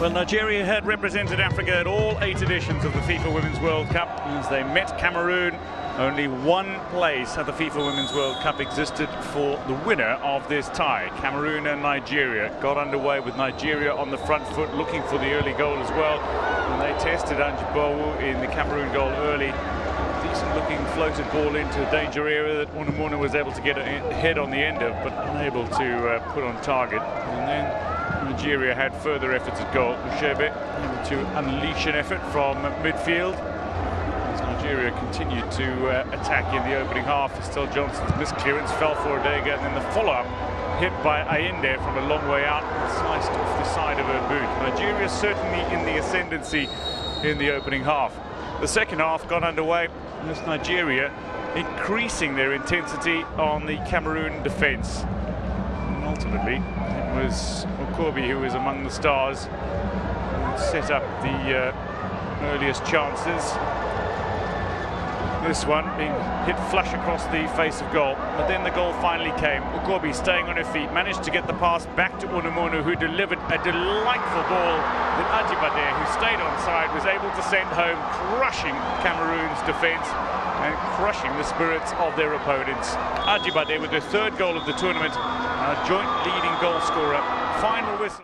Well, Nigeria had represented Africa at all 8 editions of the FIFA Women's World Cup. As they met Cameroon, only one place at the FIFA Women's World Cup existed for the winner of this tie. Cameroon and Nigeria got underway with Nigeria on the front foot, looking for the early goal as well. And they tested Anjibowu in the Cameroon goal early. Decent-looking floated ball into a danger area that Unamuna was able to get a head on the end of, but unable to put on target. And then Nigeria had further efforts at goal. Ushebe able to unleash an effort from midfield. As Nigeria continued to attack in the opening half, Estelle Johnson's misclearance fell for Odega, and then the follow-up hit by Ayinde from a long way out, sliced off the side of her boot. Nigeria certainly in the ascendancy in the opening half. The second half got underway as Nigeria increasing their intensity on the Cameroon defence. And ultimately, it was Okobi who was among the stars who set up the earliest chances. This one being hit flush across the face of goal, but then the goal finally came. Okobi, staying on her feet, managed to get the pass back to Unamunu, who delivered a delightful ball that Ajibade, who stayed on side, was able to send home, crushing Cameroon's defence and crushing the spirits of their opponents. Ajibade with the 3rd goal of the tournament, a joint leading goal scorer. Final whistle.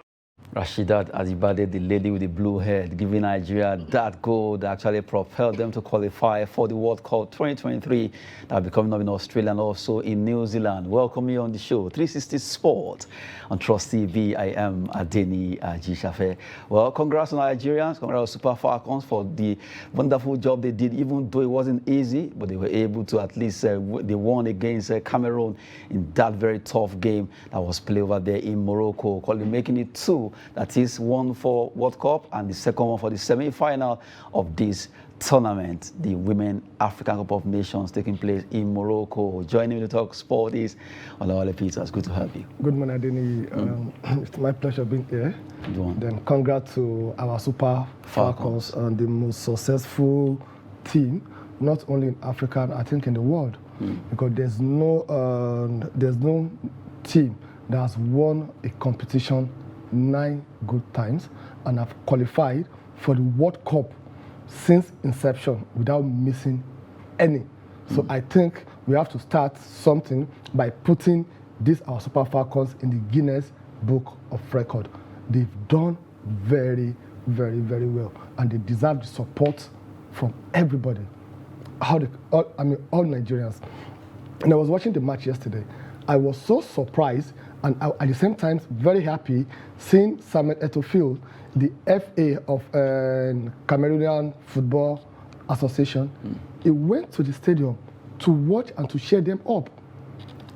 Rashidat Ajibade, the lady with the blue head, giving Nigeria that goal that actually propelled them to qualify for the World Cup 2023 that will be coming up in Australia and also in New Zealand. Welcome you on the show, 360 Sport on Trust TV. I am Adeni Ajishafe. Well, congrats on Nigerians, congrats on Super Falcons for the wonderful job they did, even though it wasn't easy, but they were able to at least, they won against Cameroon in that very tough game that was played over there in Morocco, making it 2. That is one for World Cup and the second one for the semi-final of this tournament, the Women African Cup of Nations taking place in Morocco. Joining me to talk sport is Olawale Peters. Good to have you. Good morning, Adeni. It's my pleasure being here. Then congrats to our Super Falcons and the most successful team, not only in Africa, I think in the world, because there's no team that has won a competition 9 good times and have qualified for the World Cup since inception without missing any. So I think we have to start something by putting our Super Falcons in the Guinness Book of Record. They've done very, very, very well, and they deserve the support from everybody. All Nigerians. And I was watching the match yesterday. I was so surprised and at the same time very happy seeing Samuel Eto'o, the FA of Cameroonian Football Association. He went to the stadium to watch and to cheer them up.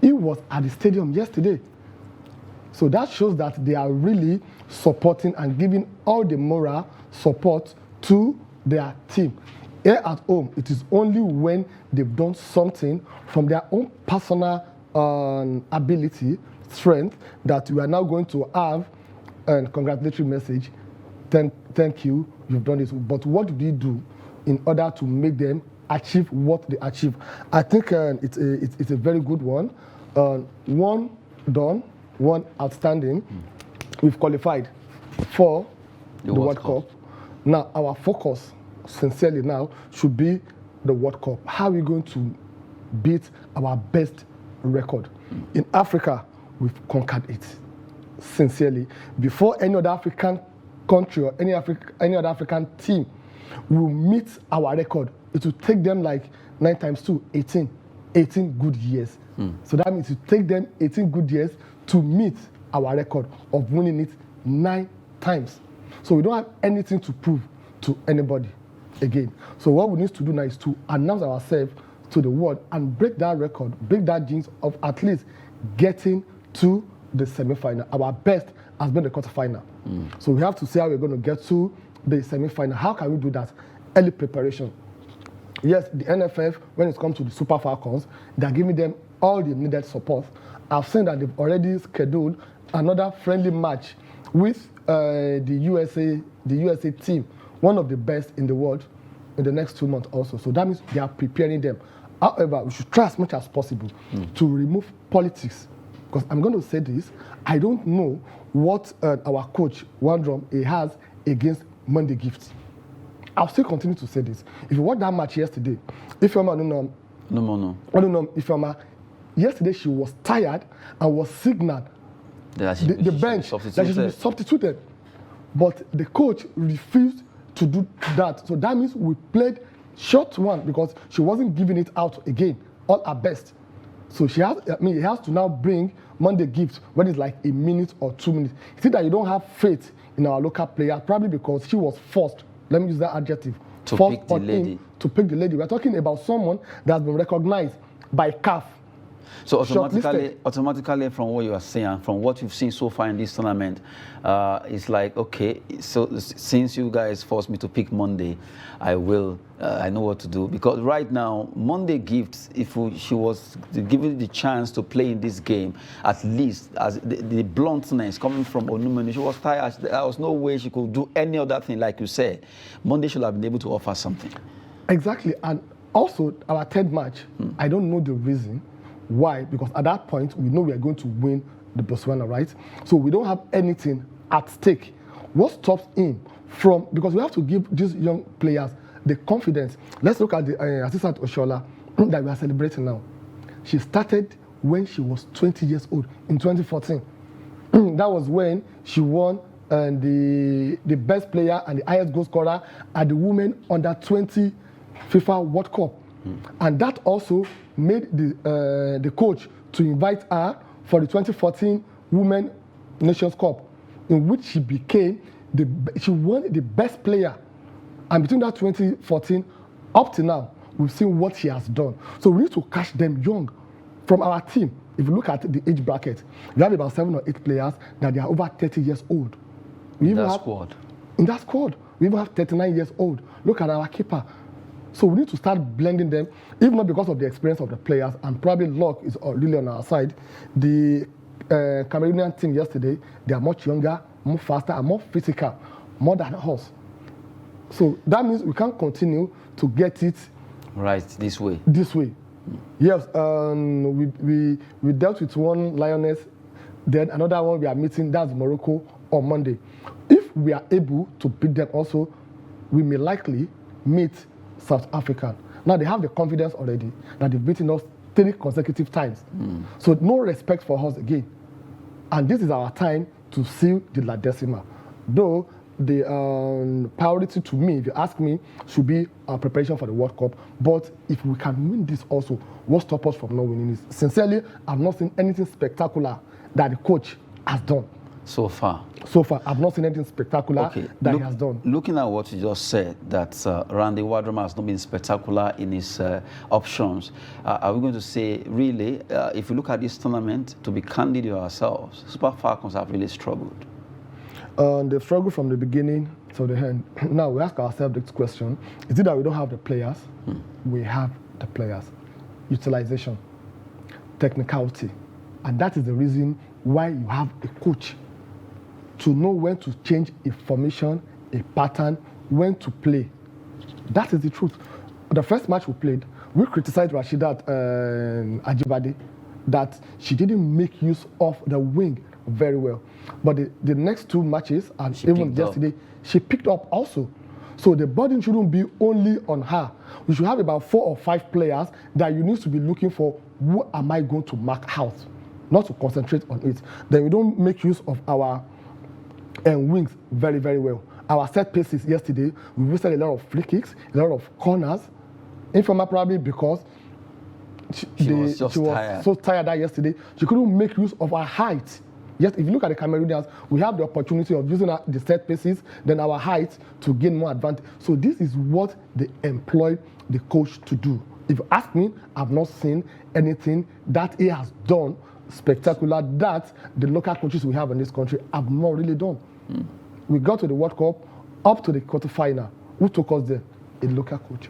He was at the stadium yesterday. So that shows that they are really supporting and giving all the moral support to their team. Here at home, it is only when they've done something from their own personal ability, strength, that we are now going to have a congratulatory message. Thank you, you've done this. But what did we do in order to make them achieve what they achieve? I think it's a very good one. One done, one outstanding. We've qualified for the World Cup. Now, our focus, sincerely now, should be the World Cup. How are we going to beat our best record? In Africa, we've conquered it, sincerely. Before any other African country or any other African team will meet our record, it will take them like 9 times 2, 18 good years. So that means it will take them 18 good years to meet our record of winning it 9 times. So we don't have anything to prove to anybody again. So what we need to do now is to announce ourselves to the world and break that record, break that jinx of at least getting to the semi-final. Our best has been the quarter-final. So we have to see how we're going to get to the semi-final. How can we do that? Early preparation. Yes, the NFF, when it comes to the Super Falcons, they're giving them all the needed support. I've seen that they've already scheduled another friendly match with the USA team, one of the best in the world, in the next 2 months also. So that means they are preparing them. However, we should try as much as possible to remove politics. Because I'm going to say this, I don't know what our coach, Wandrom, he has against Monday Gifts. I'll still continue to say this. If you watch that match yesterday, Ifeoma, yesterday she was tired and was signaled the bench that she should be substituted. But the coach refused to do that. So that means we played short one because she wasn't giving it out again, all her best. So he has to now bring Monday Gifts when it's like a minute or 2 minutes. You see that you don't have faith in our local player, probably because she was forced, let me use that adjective, to forced pick the lady. To pick the lady. We're talking about someone that has been recognized by CAF. So automatically from what you are saying, from what you've seen so far in this tournament, it's like, okay, so since you guys forced me to pick Monday, I know what to do. Because right now, Monday Gifts, she was given the chance to play in this game, at least as the bluntness coming from Onumenu, she was tired. There was no way she could do any other thing, like you said. Monday should have been able to offer something. Exactly, and also our third match, I don't know the reason. Why? Because at that point, we know we are going to win the Botswana, right? So we don't have anything at stake. What stops him from, because we have to give these young players the confidence. Let's look at the assistant Oshola that we are celebrating now. She started when she was 20 years old in 2014. That was when she won the best player and the highest goal scorer at the Women Under-20 FIFA World Cup. And that also made the coach to invite her for the 2014 Women Nations Cup, in which she became she won the best player. And between that 2014 up to now, we've seen what she has done. So we need to catch them young from our team. If you look at the age bracket, we have about 7 or 8 players that they are over 30 years old. In that squad, we even have 39 years old. Look at our keeper. So we need to start blending them, even not because of the experience of the players, and probably luck is really on our side. The Cameroonian team yesterday, they are much younger, more faster, and more physical, more than us. So that means we can't continue to get it right this way. Yes, we dealt with one Lioness, then another one we are meeting, that's Morocco on Monday. If we are able to beat them also, we may likely meet South Africa. Now they have the confidence already that they've beaten us 3 consecutive times. So no respect for us again. And this is our time to seal the La Decima. Though the priority to me, if you ask me, should be our preparation for the World Cup. But if we can win this also, what stops us from not winning this? Sincerely, I've not seen anything spectacular that the coach has done. So far, I've not seen anything spectacular that he has done. Looking at what you just said, that Randy Wardrum has not been spectacular in his options, are we going to say, really, if you look at this tournament, to be candid with ourselves, Super Falcons have really struggled? They've struggled from the beginning to the end. Now, we ask ourselves this question. Is it that we don't have the players? We have the players. Utilization, technicality. And that is the reason why you have a coach to know when to change a formation, a pattern, when to play. That is the truth. The first match we played, we criticized Rashidat Ajibade that she didn't make use of the wing very well. But the next 2 matches, and even yesterday, she picked up also. So the burden shouldn't be only on her. We should have about 4 or 5 players that you need to be looking for, who am I going to mark out? Not to concentrate on it. Then we don't make use of our wings very, very well. Our set pieces yesterday, we wasted a lot of free kicks, a lot of corners. Informa probably because she was so tired that yesterday, she couldn't make use of her height. Yes, if you look at the Cameroonians, we have the opportunity of using the set pieces, then our height to gain more advantage. So this is what they employ the coach to do. If you ask me, I've not seen anything that he has done spectacular that the local coaches we have in this country have not really done. We got to the World Cup, up to the quarterfinal. Who took us there? A local coach.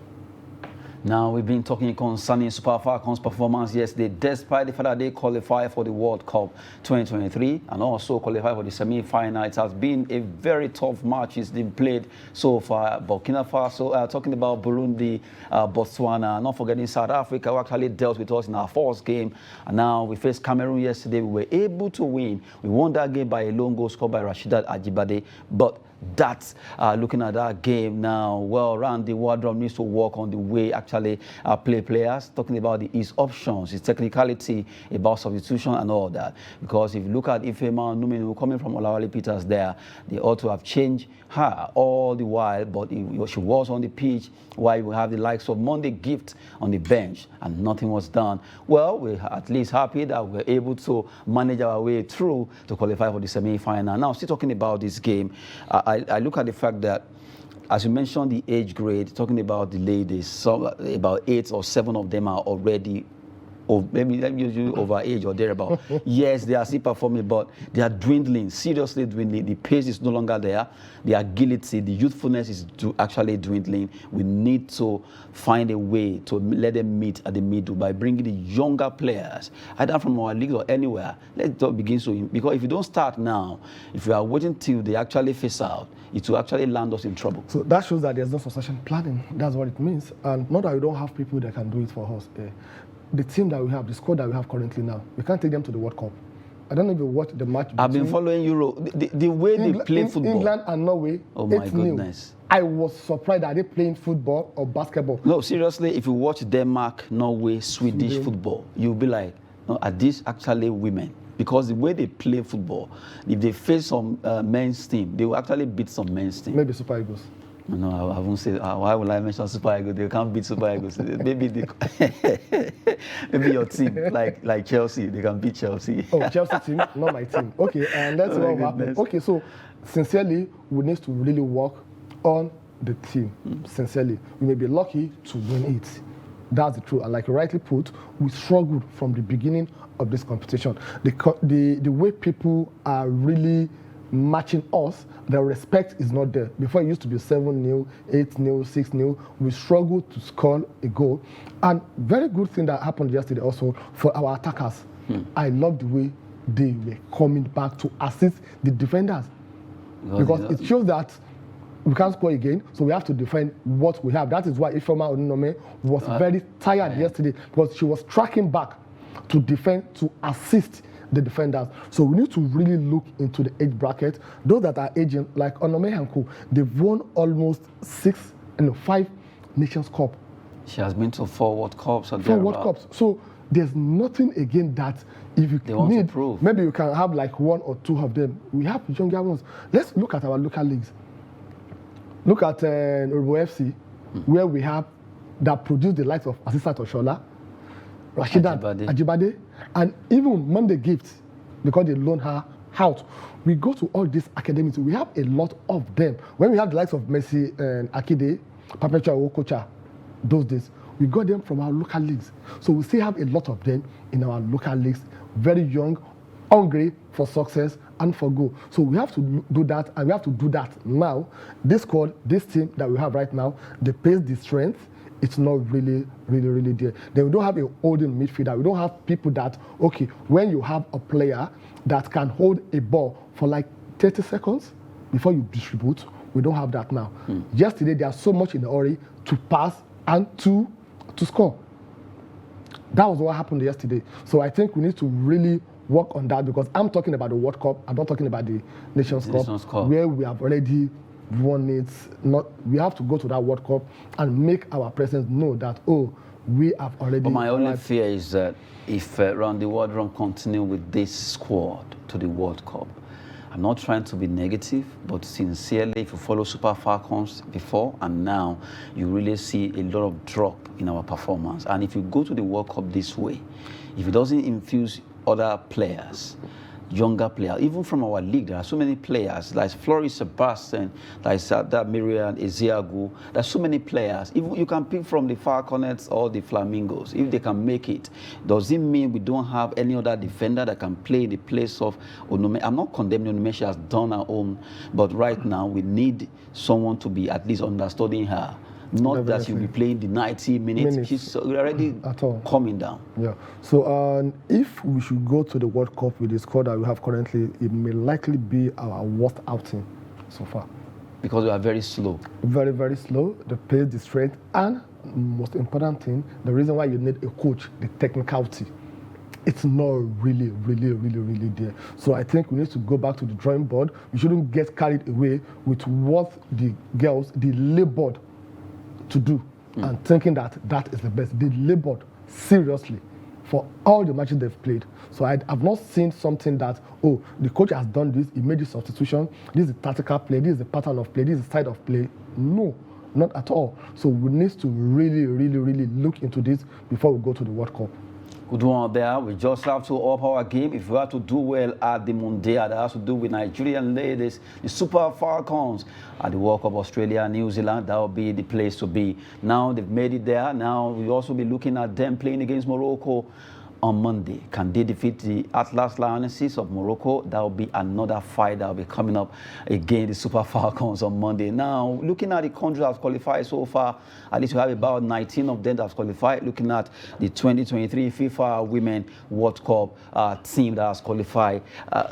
Now, we've been talking concerning Super Falcons' performance yesterday, despite the fact that they qualified for the World Cup 2023 and also qualified for the semi-final. It has been a very tough match it's been played so far. Burkina Faso, talking about Burundi, Botswana, not forgetting South Africa, who actually dealt with us in our first game. And now we faced Cameroon yesterday. We were able to win. We won that game by a lone goal scored by Rashidat Ajibade. But That's looking at that game now. Well, Randy Wardrum needs to work on the way actually play players, talking about his options, his technicality, about substitution and all that. Because if you look at Ifema Numinu coming from Olawale Peters there, they ought to have changed her all the while, but she was on the pitch while we have the likes of Monday Gift on the bench and nothing was done. Well, we're at least happy that we're able to manage our way through to qualify for the semi-final. Now, still talking about this game, I look at the fact that, as you mentioned, the age grade, talking about the ladies, about 8 or 7 of them are already, or maybe let me use you over age or thereabout. Yes, they are still performing, but they are dwindling, seriously dwindling. The pace is no longer there. The agility, the youthfulness is actually dwindling. We need to find a way to let them meet at the middle by bringing the younger players, either from our league or anywhere. Let it begin to, because if you don't start now, if we are waiting till they actually face out, it will actually land us in trouble. So that shows that there's no succession planning. That's what it means. And not that we don't have people that can do it for us. The team that we have, the squad that we have currently now, we can't take them to the World Cup. I don't know if you watched the match. I've been following Euro. The way they play football. England and Norway. Oh my goodness. I was surprised that they playing football or basketball. No, seriously, if you watch Denmark, Norway, Swedish football, you'll be like, no, are these actually women? Because the way they play football, if they face some men's team, they will actually beat some men's team. Maybe Super Eagles. No, I won't say. Why will I mention Super Eagles? They can't beat Super Eagles. Maybe maybe your team, like Chelsea, they can beat Chelsea. Oh, Chelsea team, not my team. Okay, and that's what happened. Okay, so sincerely, we need to really work on the team. Sincerely, we may be lucky to win it. That's the truth. And like you rightly put, we struggled from the beginning of this competition. The way people are really matching us, the respect is not there. Before it used to be 7-0, 8-0, 6-0. We struggled to score a goal. And very good thing that happened yesterday also for our attackers. I love the way they were coming back to assist the defenders. Because it shows that we can't score again, so we have to defend what we have. That is why Ifeoma Onunome was very tired yesterday, because she was tracking back to defend, to assist the defenders. So we need to really look into the age bracket. Those that are aging, like Onome Hanko, they've won almost 5 Nations Cup. She has been to 4 World Cups. 4 World Cups. So there's nothing again that if you need, maybe you can have like 1 or 2 of them. We have younger ones. Let's look at our local leagues. Look at Urbo FC, where we have that produced the likes of Asisa Toshola, Rashida Ajibade, and even Monday Gift, because they loan her out. We go to all these academies. We have a lot of them. When we have the likes of Messi and Akide, Perpetua Okocha, those days, we got them from our local leagues. So we still have a lot of them in our local leagues, very young, hungry for success and for goal. So we have to do that, and we have to do that now. This squad, this team that we have right now, the pace, the strength, it's not really there. Then we don't have a holding midfielder. We don't have people that, okay, when you have a player that can hold a ball for like 30 seconds before you distribute, we don't have that now. Yesterday, they are so much in a hurry to pass and to score. That was what happened yesterday. So I think we need to really work on that, because I'm talking about the World Cup. I'm not talking about the Nations Cup, where we have already won it. We have to go to that World Cup and make our presence know that, oh, we have already. But my only fear is that if Randy Wardrum continue with this squad to the World Cup, I'm not trying to be negative, but sincerely, if you follow Super Falcons before and now, you really see a lot of drop in our performance. And if you go to the World Cup this way, if it doesn't infuse other players, younger players, even from our league, there are so many players, like Floris Sebastian, like that Miriam Ezeagu. There's so many players. Even you can pick from the Falcons or the Flamingos, if they can make it. Does it mean we don't have any other defender that can play in the place of Onome? I'm not condemning Onome, she has done her own, but right now we need someone to be at least understudying her. Not that she'll be playing the 90 minutes. She's already coming down. Yeah. So if we should go to the World Cup with the squad that we have currently, it may likely be our worst outing so far. Because we are very slow. Very, very slow. The pace, the strength, and most important thing, the reason why you need a coach, the technicality. it's not really there. So I think we need to go back to the drawing board. We shouldn't get carried away with what the girls, they labored to do and thinking that that is the best. They labored seriously for all the matches they've played. So I've not seen something that, oh, the coach has done this, he made this substitution, this is the tactical play, this is the pattern of play, this is the style of play. No, not at all. So we need to really look into this before we go to the World Cup. Good one there. We just have to up our game. If we are to do well at the Mondial, that has to do with Nigerian ladies, the Super Falcons at the World Cup, Australia, New Zealand. That will be the place to be. Now they've made it there. Now we'll also be looking at them playing against Morocco on Monday. Can they defeat the Atlas Lionesses of Morocco? That will be another fight that will be coming up against the Super Falcons on Monday. Now, looking at the countries that have qualified so far, at least we have about 19 of them that have qualified. Looking at the 2023 FIFA Women World Cup team that has qualified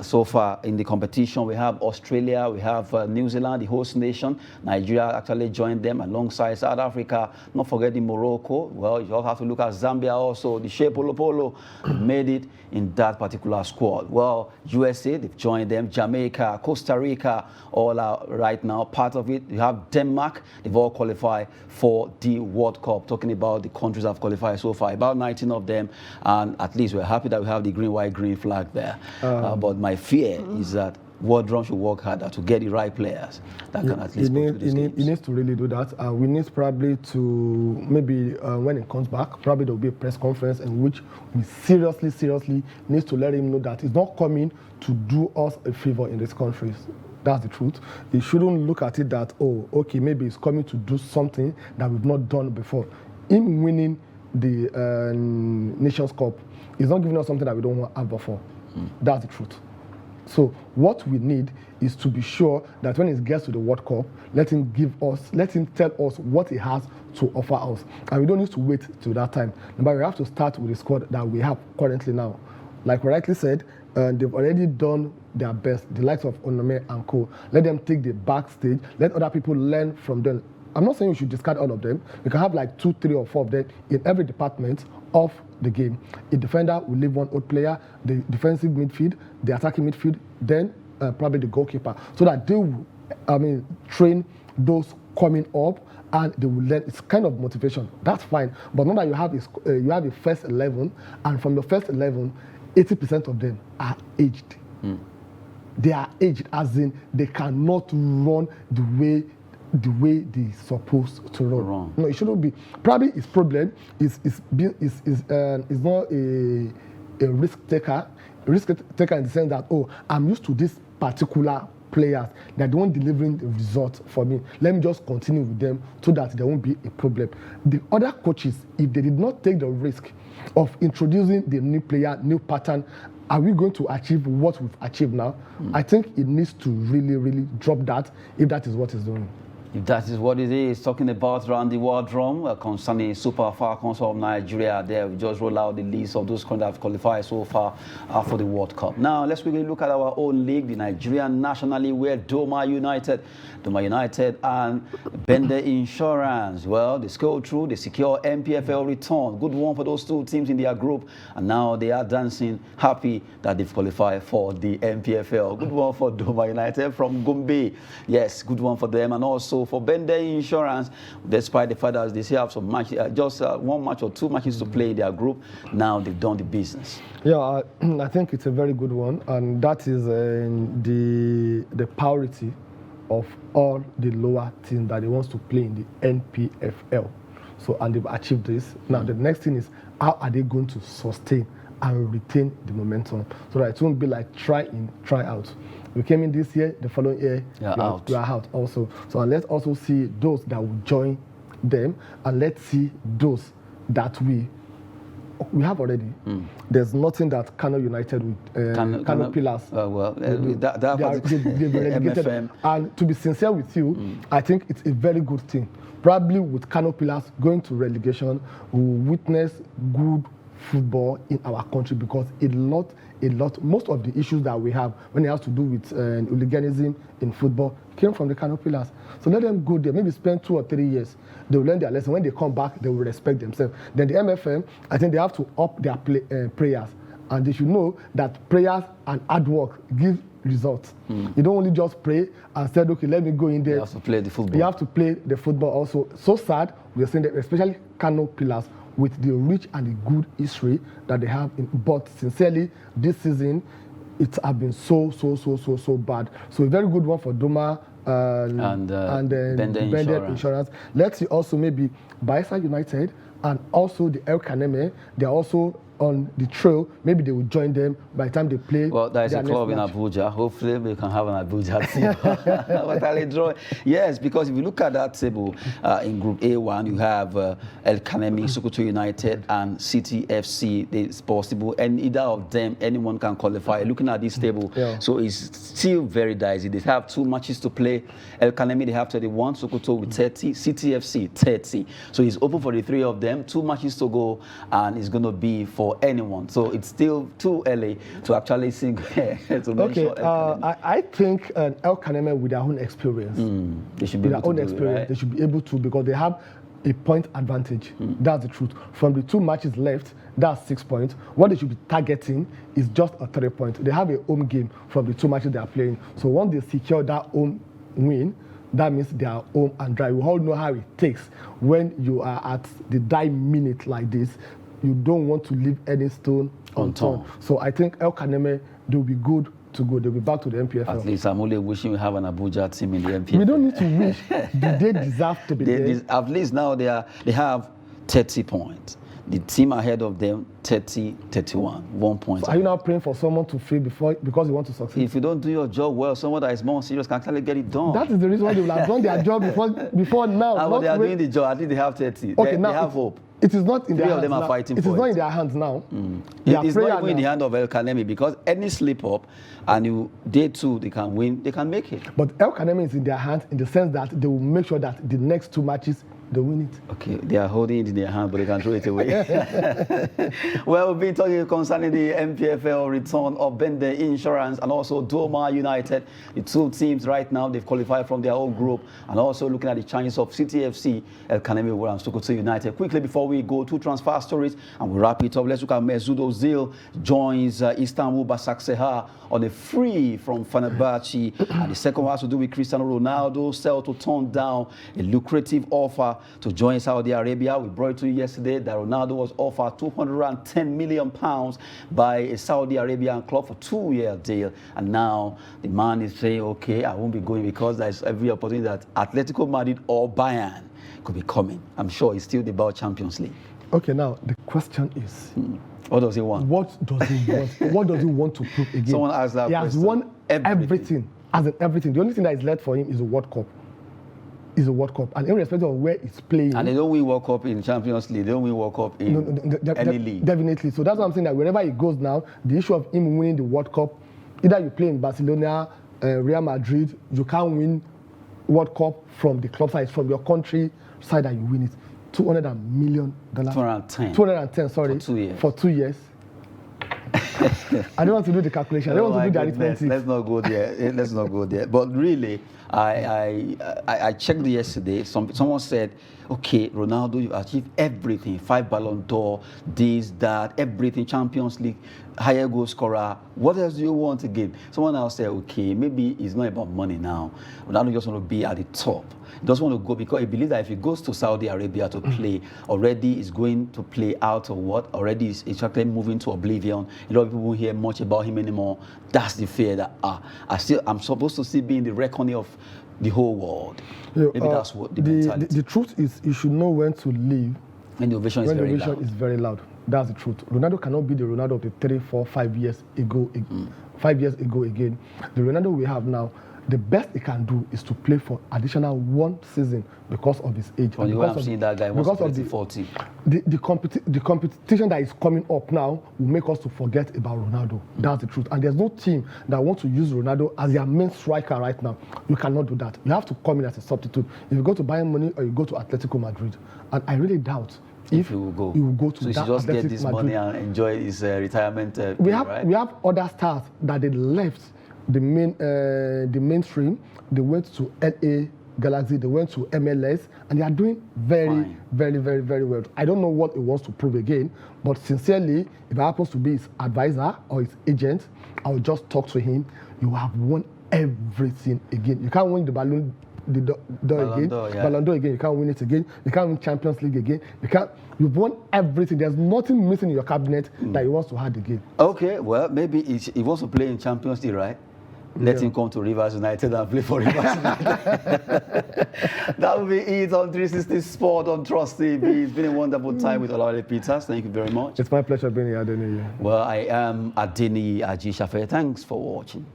so far in the competition, we have Australia, we have New Zealand, the host nation. Nigeria actually joined them alongside South Africa. Not forgetting Morocco. Well, you also have to look at Zambia also. The Shea Polo Polo made it in that particular squad. Well, USA, they've joined them. Jamaica, Costa Rica, all are right now part of it. You have Denmark, they've all qualified for the World Cup. Talking about the countries that have qualified so far, about 19 of them, and at least we're happy that we have the green, white, green flag there. But my fear is that World Drum should work harder to get the right players that can at least go to these games. He needs to really do that. We need probably to, maybe when it comes back, probably there will be a press conference in which we seriously need to let him know that he's not coming to do us a favor in these countries. That's the truth. He shouldn't look at it that, oh, okay, maybe he's coming to do something that we've not done before. Him winning the Nations Cup is not giving us something that we don't have before. That's the truth. So what we need is to be sure that when he gets to the World Cup, let him tell us what he has to offer us. And we don't need to wait till that time. But we have to start with the squad that we have currently now. Like we rightly said, they've already done their best, the likes of Onome and co. Let them take the backstage, let other people learn from them. I'm not saying we should discard all of them. We can have like 2, 3, or 4 of them in every department of the game. A defender will leave one old player, the defensive midfield, the attacking midfield, then probably the goalkeeper, so that they will, train those coming up and they will learn. It's kind of motivation. That's fine. But now that you have a first 11, and from your first 11, 80% of them are aged. They are aged, as in they cannot run the way they're supposed to run. No, it shouldn't be. Probably his problem is not a risk taker. A risk taker in the sense that, oh, I'm used to this particular players that don't delivering the result for me. Let me just continue with them so that there won't be a problem. The other coaches, if they did not take the risk of introducing the new player, new pattern, are we going to achieve what we've achieved now? I think it needs to really drop that if that is what it's doing. If that is what it is, talking about around the world drum concerning Super Falcons of Nigeria, there we just roll out the list of those countries that have qualified so far for the World Cup. Now, let's quickly look at our own league, the Nigerian National League, where Doma United and Bende Insurance, well, they scaled through, they secure MPFL return. Good one for those two teams in their group, and now they are dancing, happy that they've qualified for the MPFL. Good one for Doma United from Gombe. Yes, good one for them, and also for Bende Insurance, despite the fact that they still have some match, just 1 match or 2 matches to play in their group, now they've done the business. Yeah, I think it's a very good one, and that is the priority of all the lower teams that they want to play in the NPFL. So, and they've achieved this. Now, the next thing is, how are they going to sustain and retain the momentum so that it won't be like try in, try out. We came in this year, the following year, we are out also. So, and let's also see those that will join them, and let's see those that we have already. There's nothing that Kano United with Kano Pillars. They've been relegated. MFM. And to be sincere with you, I think it's a very good thing. Probably with Kano Pillars going to relegation, we will witness good football in our country, because most of the issues that we have when it has to do with hooliganism in football came from the Kano Pillars. So let them go there, maybe spend 2 or 3 years. They will learn their lesson. When they come back, they will respect themselves. Then the MFM, I think they have to up their prayers and they should know that prayers and hard work give results. You don't only just pray and said, okay, let me go in there. You have to play the football. You have to play the football also. So sad, we are saying that, especially Kano Pillars, with the rich and the good history that they have. But sincerely, this season, it has been so bad. So a very good one for Doma and Bended Insurance. Let's see also maybe Bayelsa United and also the El Kaneme. They are also on the trail. Maybe they will join them by the time they play. Well, there is a club in Abuja. Hopefully, we can have an Abuja team. But I'll draw. Yes, because if you look at that table in Group A1, you have El Kanemi, Sokoto United, and City FC. It's possible, and either of them, anyone can qualify. Looking at this table, so it's still very dicey. They have 2 matches to play. El Kanemi, they have 31. Sokoto with 30. City FC 30. So it's open for the 3 of them. 2 matches to go, and it's going to be for anyone. So it's still too early to actually sing. I think El Kaneme with their own experience, they should be able to do it, right? They should be able to, because they have a point advantage. That's the truth. From the 2 matches left, that's 6 points. What they should be targeting is just a 3 point. They have a home game from the 2 matches they are playing. So once they secure that home win, that means they are home and dry. We all know how it takes when you are at the dying minute like this. You don't want to leave any stone unturned. So I think El Kaneme, they'll be good to go. They'll be back to the MPFL. At least I'm only wishing we have an Abuja team in the MPFL. We don't need to wish. They deserve to be there. At least now they have 30 points. The team ahead of them, 30, 31, 1 point. So are you now praying for someone to fail because you want to succeed? If you don't do your job well, someone that is more serious can actually get it done. That is the reason why they will have done their job before now. But they are doing the job. I think they have 30. Okay, they have hope. It is not in their hands. 3 of them are fighting for it. It is not in their hands now. It's not even in the hand of El Kanemi, because any slip up and day 2 they can win, they can make it. But El Kanemi is in their hands in the sense that they will make sure that the next 2 matches they win it. Okay, they are holding it in their hand, but they can throw it away. Well, we've been talking concerning the MPFL return of Bende Insurance and also Doma United. The 2 teams right now, they've qualified from their own group, and also looking at the chances of City FC, El Kanemi and Sokoto United. Quickly, before we go to transfer stories and we wrap it up, let's look at Mesut Ozil joins Istanbul Başakşehir on a free from Fenerbahce. And the second one has to do with Cristiano Ronaldo, set to turn down a lucrative offer to join Saudi Arabia. We brought it to you yesterday that Ronaldo was offered £210 million by a Saudi Arabian club for a 2-year deal. And now the man is saying, okay, I won't be going because there's every opportunity that Atletico Madrid or Bayern could be coming. I'm sure it's still about Champions League. Okay, now the question is, what does he want? What does he want? What does he want to prove again? Someone asked that question. He has won everything. As in everything. The only thing that is left for him is the World Cup. Is a World Cup, and irrespective of where it's playing. And they don't win World Cup in Champions League. They don't win World Cup in any league. Definitely. So that's what I'm saying, that wherever he goes now, the issue of him winning the World Cup, either you play in Barcelona, Real Madrid, you can't win World Cup from the club side, from your country side that you win it. $200 million. 210, sorry. For 2 years. For 2 years. I don't want to do the calculation. I don't want to do the arithmetic. Let's not go there. Let's not go there. But really, I checked yesterday. Someone said, okay, Ronaldo, you've achieved everything. 5 Ballon d'Or, this, that, everything. Champions League, higher goal scorer. What else do you want again? Someone else said, okay, maybe it's not about money now. Ronaldo just want to be at the top. He doesn't want to go because he believes that if he goes to Saudi Arabia to play, already he's going to play out of what? Already he's actually moving to oblivion. A lot of people won't hear much about him anymore. That's the fear that I'm supposed to still be in the reckoning of the whole world. Maybe that's what the mentality. The truth is, you should know when to leave. When the ovation is very loud. That's the truth. Ronaldo cannot be the Ronaldo of the 3, 4, 5 years ago. 5 years ago again. The Ronaldo we have now, the best he can do is to play for additional 1 season because of his age. Well, I'm seeing that guy wants to play 40. The competition that is coming up now will make us to forget about Ronaldo. That's the truth. And there's no team that wants to use Ronaldo as their main striker right now. You cannot do that. You have to come in as a substitute. If you go to Bayern Munich or you go to Atletico Madrid, and I really doubt if you will go to so that. So he should just Atletico get this Madrid. money and enjoy his retirement. We have other stars that they left the mainstream. They went to LA Galaxy, they went to MLS, and they are doing very, very, very, very well. I don't know what he wants to prove again, but sincerely, if I happens to be his advisor or his agent, I will just talk to him. You have won everything again. You can't win the Ballon d'Or again. Ballon d'Or again. You can't win it again. You can't win Champions League again. You've won everything. There's nothing missing in your cabinet that he wants to add again. Okay, well, maybe he wants to play in Champions League, right? Let him come to Rivers United and play for Rivers United. That will be it on 360 Sport on Trust TV. It's been a wonderful time with Olawale Peters. Thank you very much. It's my pleasure being here, Adeni. Well, I am Adeni Ajishafe. Thanks for watching.